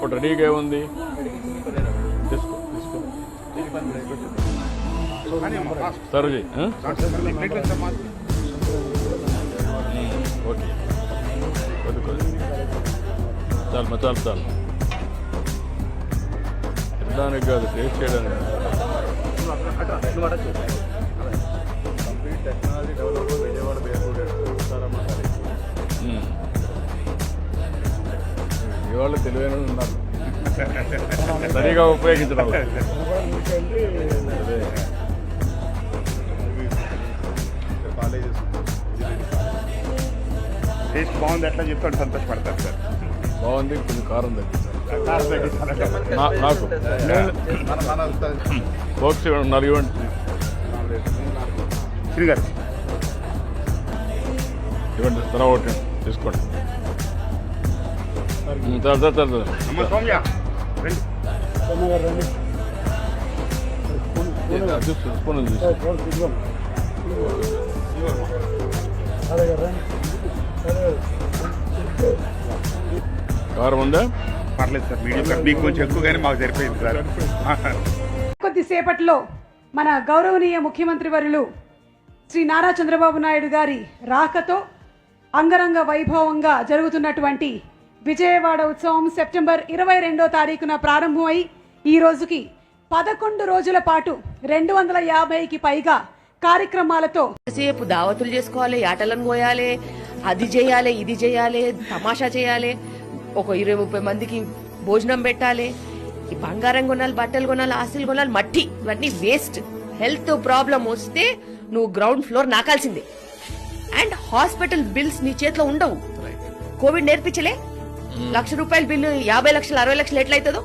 ఇప్పుడు రెడీగా ఉంది. తీసుకో తీసుకో సర్వ్ చేయి. ఓకే కొద్ది కొద్ది చాలు చాలు చాలు. తినడానికి కాదు, టేస్ట్ చేయడానికి. కంప్లీట్ టెక్నాలజీ డెవలప్ విజయవాడ ఇవాళ తెలివైన ఉన్నారు, సరిగా ఉపయోగించడం. కాలేజెస్ టేస్ట్ బాగుంది ఎట్లా చెప్తాడు సంతోషపడతారు సార్. బాగుంది, కొంచెం కారం తగ్గించాలి నాకు. బాక్స్ ఉన్నారు ఇవ్వండి. శ్రీగారు ఇవ్వండి, తర్వాత ఒకటి తీసుకోండి. చాలు అమ్మ సౌమ్య రండి. స్పూన్ తీసుకో. కారం ఉందా? పర్లేదు సార్, మీడియం మీకు కొంచెం ఎక్కువగానే మాకు సరిపోయింది సార్. కొద్దిసేపట్లో మన గౌరవనీయ ముఖ్యమంత్రి వర్యులు శ్రీ నారా చంద్రబాబు నాయుడు గారి రాకతో అంగరంగ వైభవంగా జరుగుతున్నటువంటి విజయవాడ ఉత్సవం సెప్టెంబర్ 22వ తారీఖున ప్రారంభమై ఈ రోజుకి 11 రోజుల పాటు 250కి పైగా కార్యక్రమాలతో సేపు దావతులు చేసుకోవాలి, ఆటలను కోయాలి, అది చేయాలి, ఇది చేయాలి, తమాషా చేయాలి, ఒక 20-30 మందికి భోజనం పెట్టాలి, ఈ బంగారం కొనాలి, బట్టలు కొనాలి, ఆస్తులు కొనాలి, మట్టి, ఇవన్నీ వేస్ట్. హెల్త్ ప్రాబ్లం వస్తే నువ్వు గ్రౌండ్ ఫ్లోర్ నాకాల్సిందే. అండ్ హాస్పిటల్ బిల్స్ నీ చేతిలో ఉండవు. కోవిడ్ నేర్పించలే, ₹1,00,000 బిల్లు 50 లక్షలు 60 లక్షలు ఎట్లయితుందో